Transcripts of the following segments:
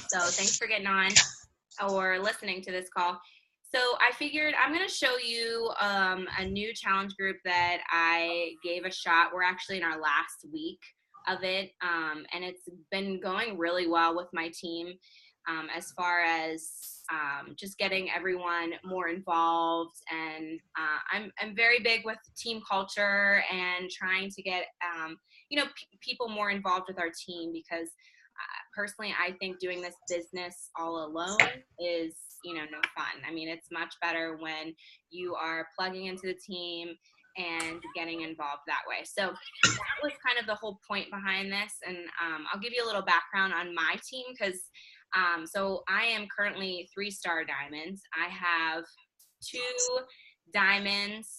So thanks for getting on or listening to this call. So I figured I'm going to show you a new challenge group that I gave a shot. We're actually in our last week of it, and it's been going really well with my team as far as just getting everyone more involved. And I'm very big with team culture and trying to get people more involved with our team, because personally, I think doing this business all alone is, no fun. I mean, it's much better when you are plugging into the team and getting involved that way. So that was kind of the whole point behind this. And I'll give you a little background on my team, because so I am currently 3-star diamonds. I have 2 diamonds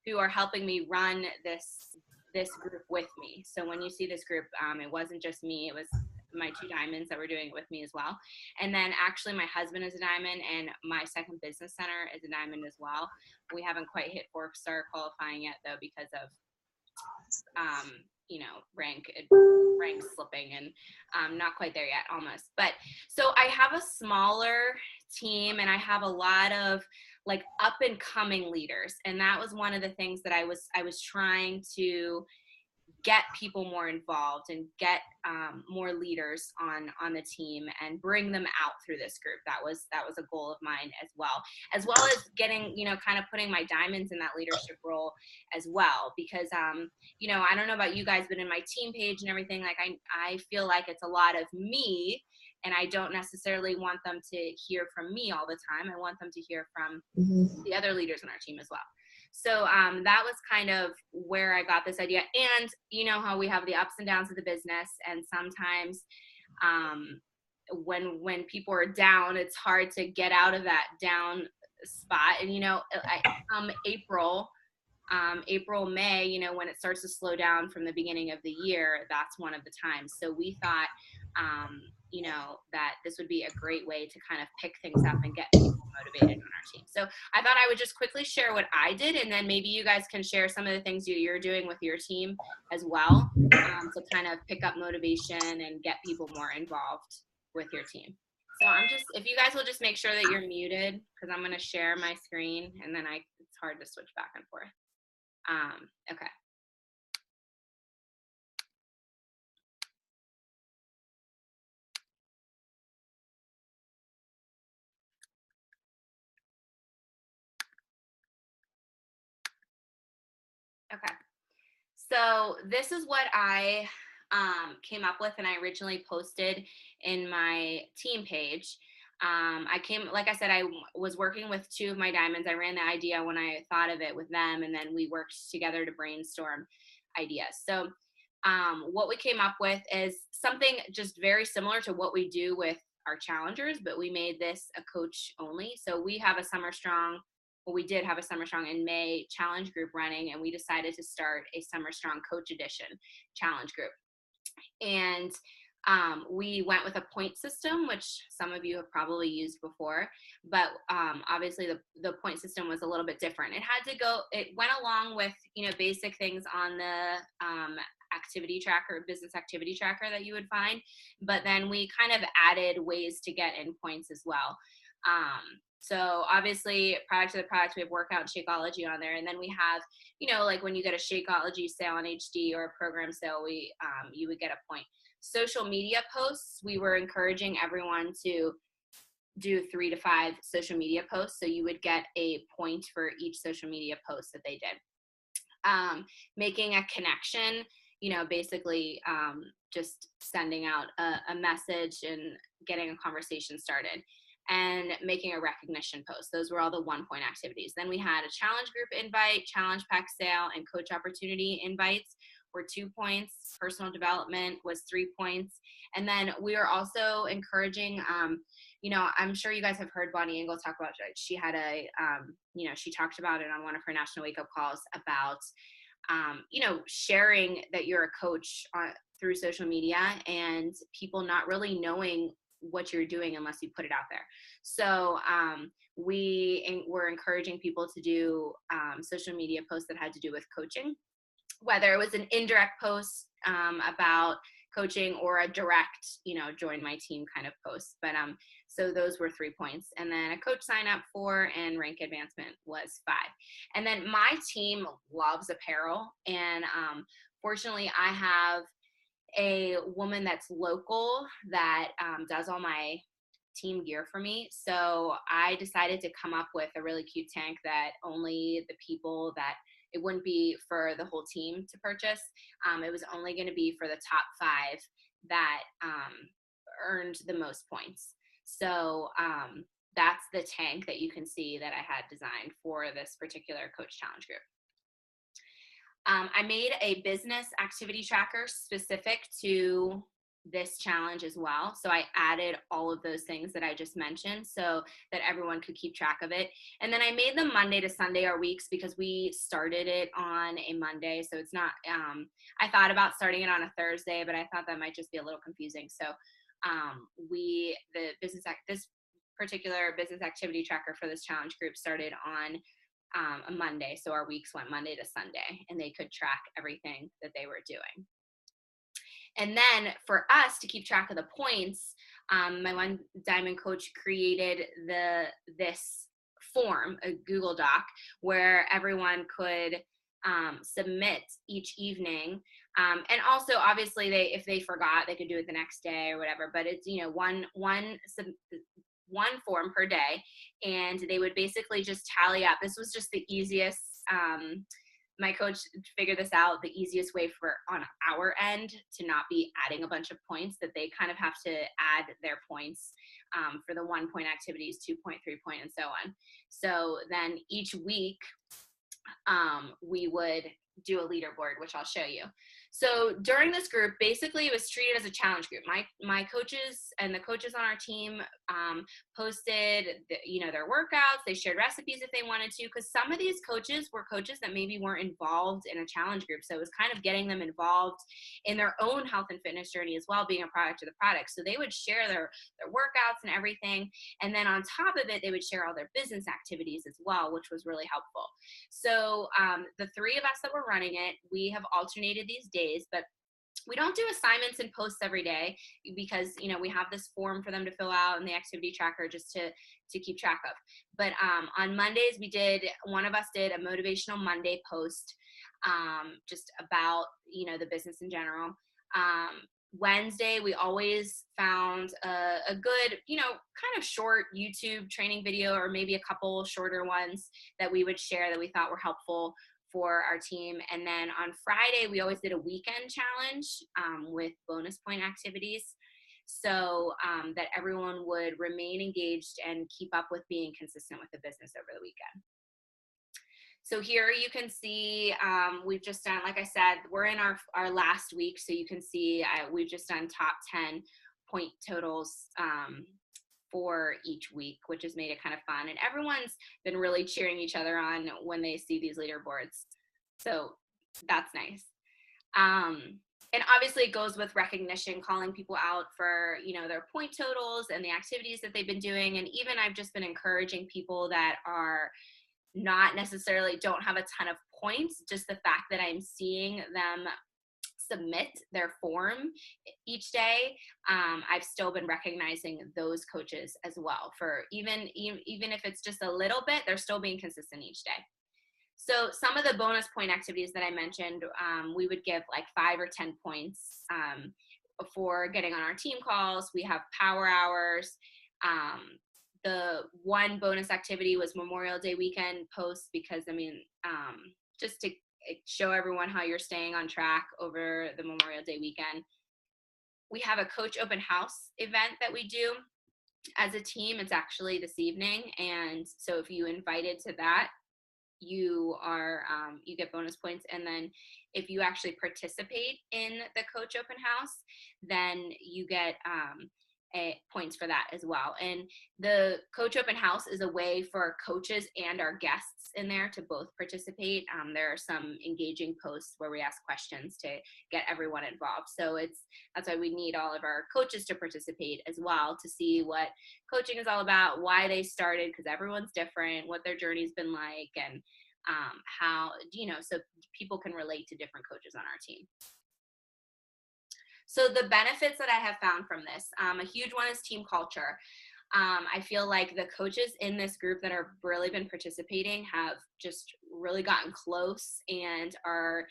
who are helping me run this group with me. So when you see this group, it wasn't just me, it was my 2 diamonds that were doing it with me as well. And then actually my husband is a diamond, and my second business center is a diamond as well. We haven't quite hit 4-star qualifying yet though, because of rank slipping, and not quite there yet, almost. But so I have a smaller team, and I have a lot of like up and coming leaders, and that was one of the things that I was trying to get people more involved and get more leaders on the team and bring them out through this group. That was a goal of mine, as well as getting, kind of putting my diamonds in that leadership role as well, because I don't know about you guys, but in my team page and everything, like I feel like it's a lot of me, and I don't necessarily want them to hear from me all the time. I want them to hear from the other leaders on our team as well. So that was kind of where I got this idea. And you know how we have the ups and downs of the business, and sometimes when people are down, it's hard to get out of that down spot. And April, May, when it starts to slow down from the beginning of the year, that's one of the times. So we thought that this would be a great way to kind of pick things up and get people motivated on our team. So I thought I would just quickly share what I did, and then maybe you guys can share some of the things you're doing with your team as well, to kind of pick up motivation and get people more involved with your team. So if you guys will just make sure that you're muted, because I'm going to share my screen, and then it's hard to switch back and forth. Okay. Okay. So this is what I came up with, and I originally posted in my team page. Like I said, I was working with 2 of my diamonds. I ran the idea when I thought of it with them, and then we worked together to brainstorm ideas. So what we came up with is something just very similar to what we do with our challengers, but we made this a coach only. So we have a Summer Strong. Well, we did have a Summer Strong in May challenge group running, and we decided to start a Summer Strong Coach Edition challenge group. And we went with a point system, which some of you have probably used before, but obviously the point system was a little bit different. It went along with, basic things on the activity tracker, business activity tracker that you would find, but then we kind of added ways to get in points as well. So obviously, product to the product, we have workout and Shakeology on there. And then we have, like when you get a Shakeology sale on HD or a program sale, you would get a point. Social media posts, we were encouraging everyone to do 3 to 5 social media posts. So you would get a point for each social media post that they did. Making a connection, basically just sending out a message and getting a conversation started. And making a recognition post. Those were all the 1-point activities. Then we had a challenge group invite, challenge pack sale, and coach opportunity invites were 2 points. Personal development was 3 points. And then we are also encouraging, I'm sure you guys have heard Bonnie Engel talk about, she had she talked about it on one of her national wake up calls about, sharing that you're a coach through social media, and people not really knowing what you're doing unless you put it out there. So we were encouraging people to do social media posts that had to do with coaching, whether it was an indirect post about coaching or a direct, join my team kind of post. But so those were 3 points. And then a coach sign up 4 and rank advancement was 5. And then my team loves apparel. And fortunately, I have a woman that's local that does all my team gear for me. So I decided to come up with a really cute tank that only the people that it wouldn't be for the whole team to purchase. It was only going to be for the top 5 that earned the most points. So that's the tank that you can see that I had designed for this particular coach challenge group. I made a business activity tracker specific to this challenge as well. So I added all of those things that I just mentioned so that everyone could keep track of it. And then I made them Monday to Sunday our weeks because we started it on a Monday. So it's not, I thought about starting it on a Thursday, but I thought that might just be a little confusing. So this particular business activity tracker for this challenge group started on a Monday. So our weeks went Monday to Sunday and they could track everything that they were doing. And then for us to keep track of the points, my One Diamond coach created this form, a Google Doc, where everyone could submit each evening. And also, obviously, if they forgot, they could do it the next day or whatever. But it's one form per day, and they would basically just tally up. This was just the easiest. My coach figured this out, the easiest way for on our end to not be adding a bunch of points, that they kind of have to add their points for the 1 point activities, 2 point, 3 point, and so on. So then each week we would do a leaderboard, which I'll show you. So during this group, basically it was treated as a challenge group. My coaches and the coaches on our team posted their workouts. They shared recipes if they wanted to, because some of these coaches were coaches that maybe weren't involved in a challenge group. So it was kind of getting them involved in their own health and fitness journey as well, being a product of the product. So they would share their workouts and everything. And then on top of it, they would share all their business activities as well, which was really helpful. So the 3 of us that were running it, we have alternated these days, but we don't do assignments and posts every day because, we have this form for them to fill out and the activity tracker just to keep track of. But on Mondays, one of us did a motivational Monday post just about, the business in general. Wednesday, we always found a good, kind of short YouTube training video, or maybe a couple shorter ones that we would share that we thought were helpful for our team. And then on Friday, we always did a weekend challenge with bonus point activities, so that everyone would remain engaged and keep up with being consistent with the business over the weekend. So here you can see we've just done, like I said, we're in our last week. So you can see we've just done top 10 point totals for each week, which has made it kind of fun. And everyone's been really cheering each other on when they see these leaderboards. So that's nice. And obviously it goes with recognition, calling people out for, their point totals and the activities that they've been doing. And even I've just been encouraging people that are not necessarily don't have a ton of points, just the fact that I'm seeing them submit their form each day, I've still been recognizing those coaches as well, for even if it's just a little bit, they're still being consistent each day. So some of the bonus point activities that I mentioned, we would give like 5 or 10 points for getting on our team calls. We have power hours. The one bonus activity was Memorial Day weekend posts, because just to show everyone how you're staying on track over the Memorial Day weekend. We have a coach open house event that we do as a team. It's actually this evening. And so if you invited to that, you get bonus points. And then if you actually participate in the coach open house, then you get points for that as well. And the coach open house is a way for coaches and our guests in there to both participate. There are some engaging posts where we ask questions to get everyone involved. So that's why we need all of our coaches to participate as well, to see what coaching is all about, why they started, because everyone's different, what their journey's been like, and how, so people can relate to different coaches on our team. So the benefits that I have found from this, a huge one is team culture. I feel like the coaches in this group that have really been participating have just really gotten close and are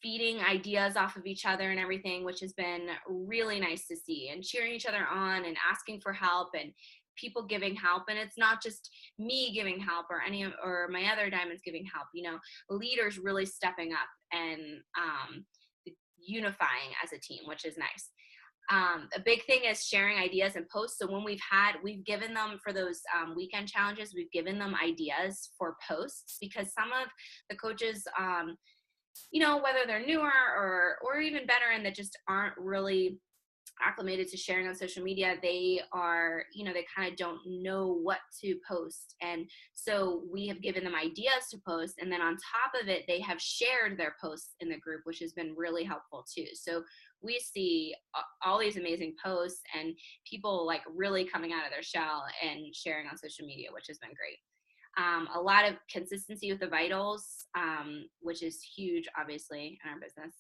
feeding ideas off of each other and everything, which has been really nice to see, and cheering each other on and asking for help and people giving help. And it's not just me giving help or my other diamonds giving help, leaders really stepping up and unifying as a team, which is nice. A big thing is sharing ideas and posts. So when we've given them for those weekend challenges, we've given them ideas for posts, because some of the coaches, whether they're newer or even veteran that just aren't really acclimated to sharing on social media, they are, they kind of don't know what to post. And so we have given them ideas to post. And then on top of it, they have shared their posts in the group, which has been really helpful too. So we see all these amazing posts and people like really coming out of their shell and sharing on social media, which has been great. A lot of consistency with the vitals, which is huge, obviously, in our business.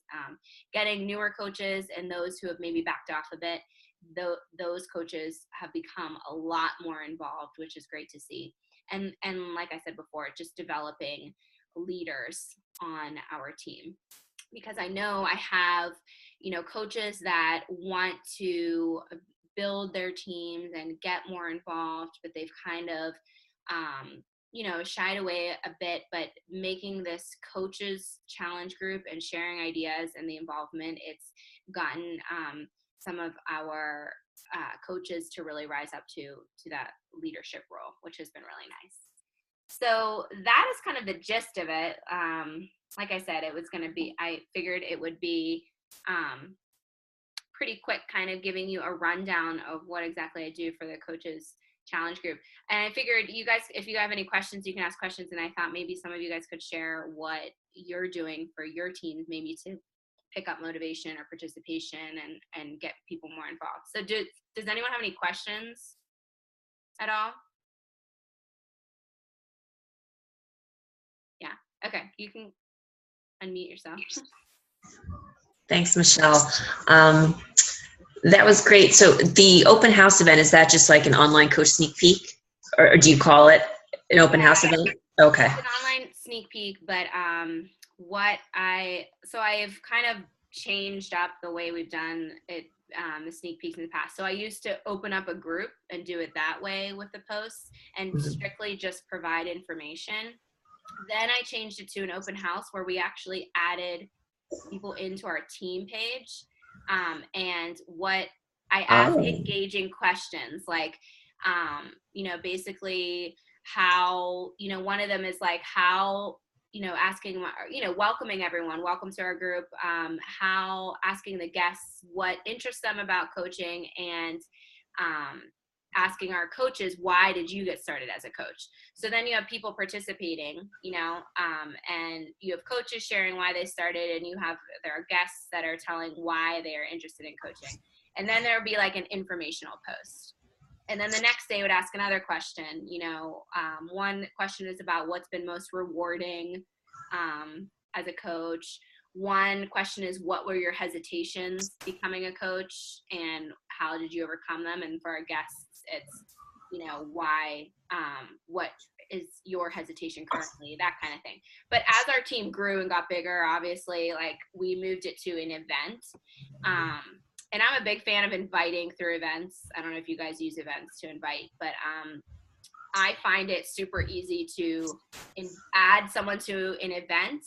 Getting newer coaches and those who have maybe backed off a bit, those coaches have become a lot more involved, which is great to see. And like I said before, just developing leaders on our team. Because I know I have, coaches that want to build their teams and get more involved, but they've kind of, shied away a bit. But making this coaches challenge group and sharing ideas and the involvement, it's gotten some of our coaches to really rise up to that leadership role, which has been really nice. So that is kind of the gist of it. Like I said, I figured it would be pretty quick, kind of giving you a rundown of what exactly I do for the coaches challenge group. And I figured you guys, if you have any questions, you can ask questions. And I thought maybe some of you guys could share what you're doing for your teams, maybe to pick up motivation or participation and get people more involved. So does anyone have any questions at all? Yeah. Okay. You can unmute yourself. Thanks, Michelle. That was great. So the open house event, is that just like an online coach sneak peek, or do you call it an open house event? Okay. It's an online sneak peek, but I've kind of changed up the way we've done it, the sneak peeks in the past. So I used to open up a group and do it that way with the posts and strictly just provide information. Then I changed it to an open house where we actually added people into our team page. And what I ask engaging questions, like, basically how, one of them is like how, asking, welcoming everyone, welcome to our group, how asking the guests what interests them about coaching, and asking our coaches, why did you get started as a coach? So then you have people participating, and you have coaches sharing why they started, and there are guests that are telling why they are interested in coaching. And then there would be like an informational post. And then the next day would ask another question. One question is about what's been most rewarding as a coach. One question is, what were your hesitations becoming a coach and how did you overcome them? And for our guests, it's, why, what is your hesitation currently, that kind of thing. But as our team grew and got bigger, obviously, like, we moved it to an event. And I'm a big fan of inviting through events. I don't know if you guys use events to invite, but I find it super easy to add someone to an event.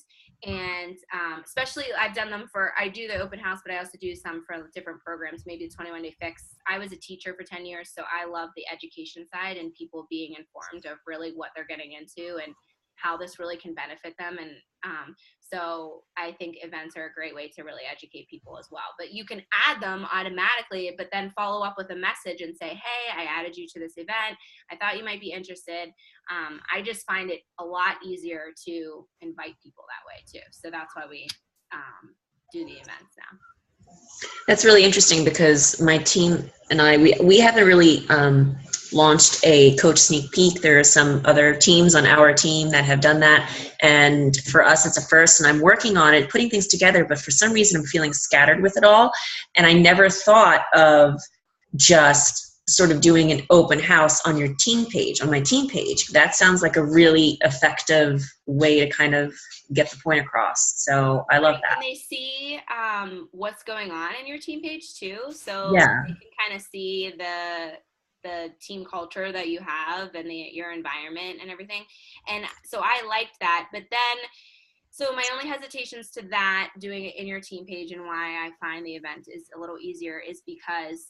And especially I do the open house, but I also do some for different programs, maybe the 21 Day Fix. I was a teacher for 10 years, so I love the education side and people being informed of really what they're getting into and how this really can benefit them. And so I think events are a great way to really educate people as well. But you can add them automatically, but then follow up with a message and say, hey, I added you to this event. I thought you might be interested. I just find it a lot easier to invite people that way too. So that's why we do the events now. That's really interesting because my team and I, we haven't really launched a coach sneak peek. There are some other teams on our team that have done that. And for us, it's a first, and I'm working on it, putting things together, but for some reason I'm feeling scattered with it all. And I never thought of just sort of doing an open house on your team page, on my team page. That sounds like a really effective way to kind of get the point across. So I love that. And they see what's going on in your team page too. So Yeah. they can kind of see the team culture that you have and your environment and everything. And so I liked that. But then, so my only hesitations to that, doing it in your team page, and why I find the event is a little easier, is because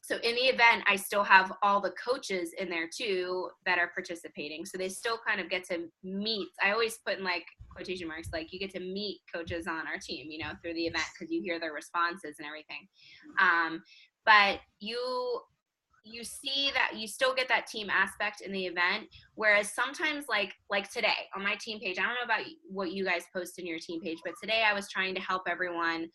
so in the event, I still have all the coaches in there too that are participating. So they still kind of get to meet. I always put in like quotation marks, like you get to meet coaches on our team, you know, through the event, because you hear their responses and everything. But you see that you still get that team aspect in the event, whereas sometimes like today on my team page, I don't know about what you guys post in your team page, but today I was trying to help everyone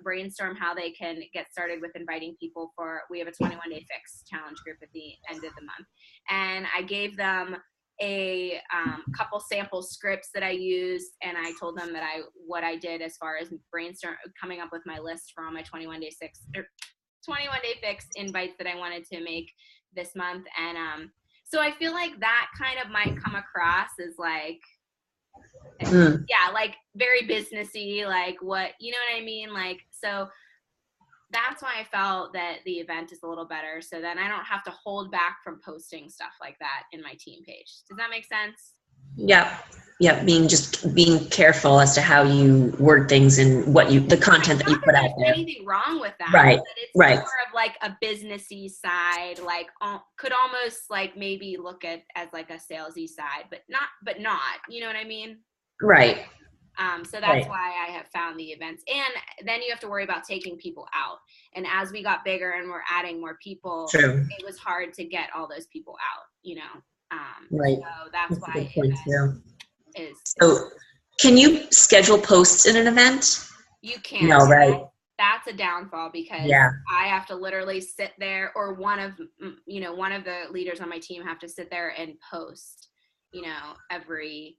brainstorm how they can get started with inviting people we have a 21-day fix challenge group at the end of the month. And I gave them a couple sample scripts that I used, and I told them that what I did as far as coming up with my list for all my 21-day fix invites that I wanted to make this month. And so I feel like that kind of might come across as like, yeah, like very businessy, like what, you know what I mean? Like, so that's why I felt that the event is a little better. So then I don't have to hold back from posting stuff like that in my team page. Does that make sense? Yeah. Being careful as to how you word things and the content that you put out there. Anything wrong with that? Right. But it's right. more of like a businessy side, like could almost like maybe look at as like a salesy side, but not. You know what I mean? Right. So that's why I have found the events. And then you have to worry about taking people out. And as we got bigger and we're adding more people, True. It was hard to get all those people out, you know. Right. So that's why a good point too. is. So can you schedule posts in an event? You can't. No, right. That's a downfall, because I have to literally sit there, or one of the leaders on my team have to sit there and post, you know, every,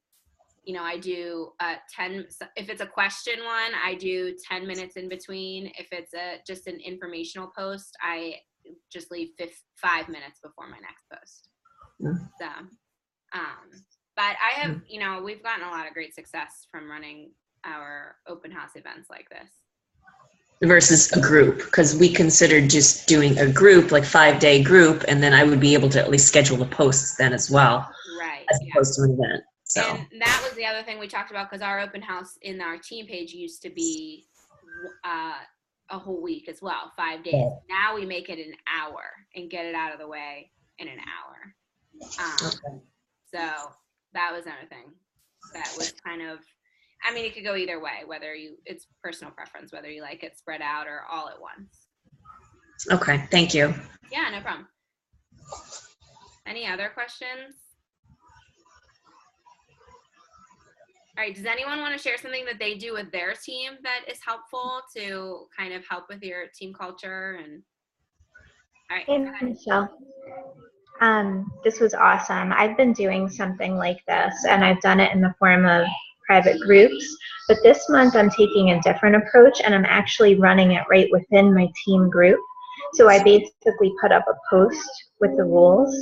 you know, I do 10, if it's a question one, I do 10 minutes in between. If it's just an informational post, I just leave 5 minutes before my next post. So, but I have, you know, we've gotten a lot of great success from running our open house events like this. Versus a group, because we considered just doing a group, like 5-day group, and then I would be able to at least schedule the posts then as well. Right. As opposed to an event. So. And that was the other thing we talked about, because our open house in our team page used to be a whole week as well, 5 days. Yeah. Now we make it an hour and get it out of the way in an hour. So that was another thing that was kind of, I mean, it could go either way, it's personal preference, whether you like it spread out or all at once. Okay, thank you. Yeah, no problem. Any other questions? All right, does anyone want to share something that they do with their team that is helpful to kind of help with your team culture? And all right, hey, Michelle. This was awesome. I've been doing something like this, and I've done it in the form of private groups, but this month I'm taking a different approach, and I'm actually running it right within my team group. So I basically put up a post with the rules,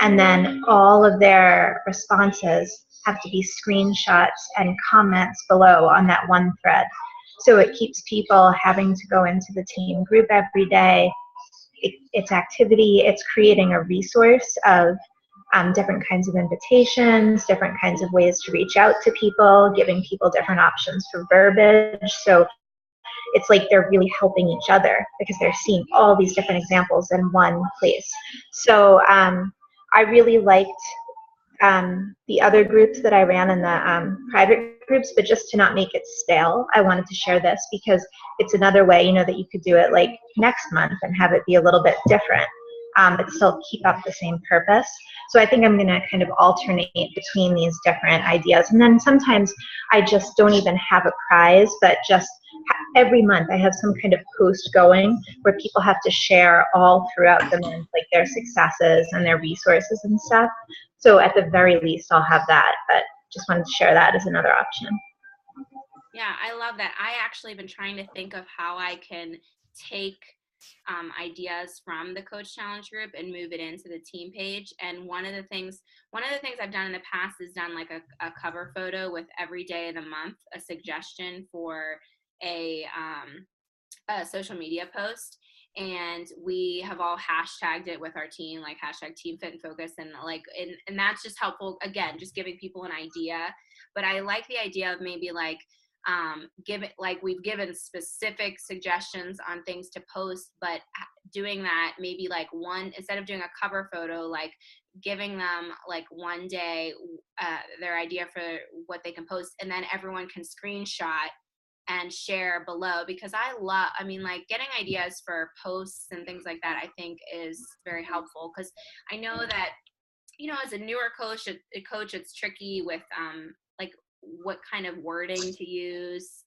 and then all of their responses have to be screenshots and comments below on that one thread. So it keeps people having to go into the team group every day. It's activity. It's creating a resource of different kinds of invitations, different kinds of ways to reach out to people, giving people different options for verbiage. So it's like they're really helping each other because they're seeing all these different examples in one place. So I really liked the other groups that I ran in the private groups, but just to not make it stale, I wanted to share this because it's another way, you know, that you could do it like next month and have it be a little bit different, but still keep up the same purpose. So I think I'm going to kind of alternate between these different ideas. And then sometimes I just don't even have a prize, but just every month I have some kind of post going where people have to share all throughout the month, like their successes and their resources and stuff. So at the very least, I'll have that, but just wanted to share that as another option. Yeah, I love that. I actually been trying to think of how I can take ideas from the Coach Challenge group and move it into the team page. And one of the things I've done in the past is done like a cover photo with every day of the month, a suggestion for a social media post. And we have all hashtagged it with our team, like hashtag Team Fit and Focus, and like, and that's just helpful. Again, just giving people an idea. But I like the idea of maybe like we've given specific suggestions on things to post, but doing that maybe like one, instead of doing a cover photo, like giving them like one day their idea for what they can post, and then everyone can screenshot and share below. Because I mean, like getting ideas for posts and things like that, I think is very helpful, because I know that, you know, as a newer coach, it's tricky with like what kind of wording to use.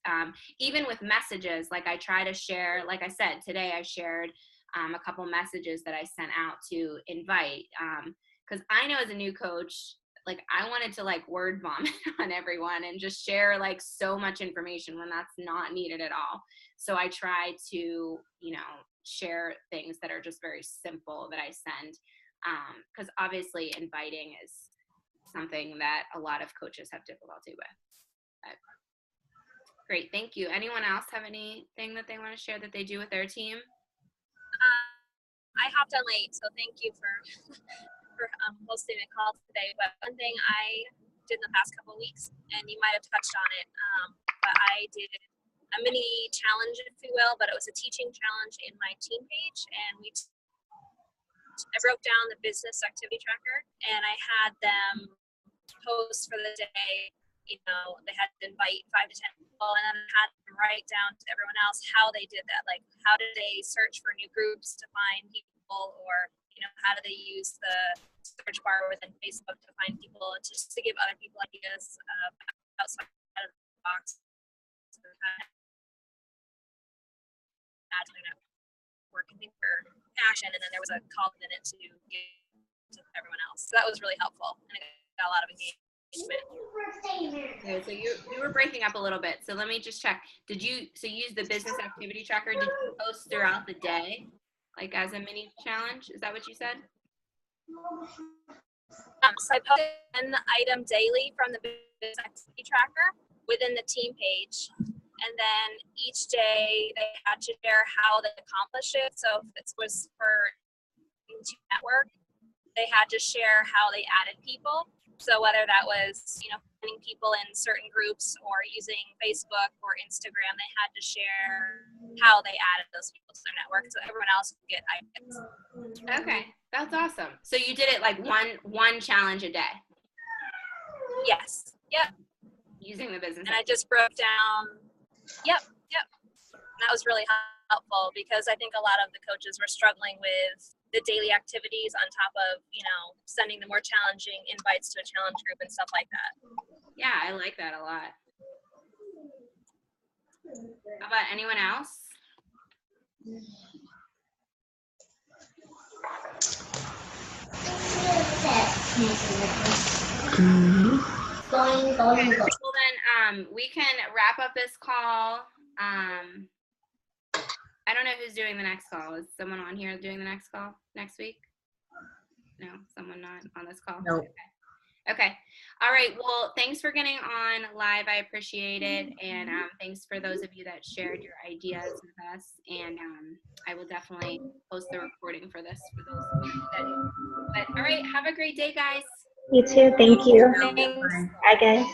Even with messages, like I try to share, like I said, today I shared a couple messages that I sent out to invite, because I know as a new coach, like I wanted to like word vomit on everyone and just share like so much information when that's not needed at all. So I try to, you know, share things that are just very simple that I send, because obviously inviting is something that a lot of coaches have difficulty with. But great, thank you. Anyone else have anything that they want to share that they do with their team? I hopped on late, so thank you for hosting the call today. But one thing I did in the past couple of weeks, and you might have touched on it, but I did a mini challenge, if you will, but it was a teaching challenge in my team page, and I broke down the business activity tracker, and I had them post for the day. You know, they had to invite 5 to 10 people, and then I had them write down to everyone else how they did that. Like, how did they search for new groups to find people, or, you know, how do they use the search bar within Facebook to find people, just to give other people ideas outside of the box. So kind of add to their network and think for action, and then there was a call in it to give to everyone else. So that was really helpful, and it got a lot of engagement. Okay, so you were breaking up a little bit. So let me just check. Did you use the business activity tracker? Did you post throughout the day, like as a mini challenge? Is that what you said? So I posted an item daily from the business activity tracker within the team page, and then each day they had to share how they accomplished it. So if it was for network, they had to share how they added people. So whether that was, you know, finding people in certain groups or using Facebook or Instagram, they had to share how they added those people to their network so everyone else could get ideas. Okay, that's awesome. So you did it like one challenge a day? Yes. Yep. Using the business. And I just broke down. Yep. That was really helpful, because I think a lot of the coaches were struggling with the daily activities on top of, you know, sending the more challenging invites to a challenge group and stuff like that. Yeah, I like that a lot. How about anyone else? Okay, well then we can wrap up this call. I don't know who's doing the next call. Is someone on here doing the next call next week? No, someone not on this call? No. Okay. All right. Well, thanks for getting on live. I appreciate it. And thanks for those of you that shared your ideas with us. And I will definitely post the recording for this for those of you that. But all right. Have a great day, guys. You too. Thank you. Thanks. Bye, guys.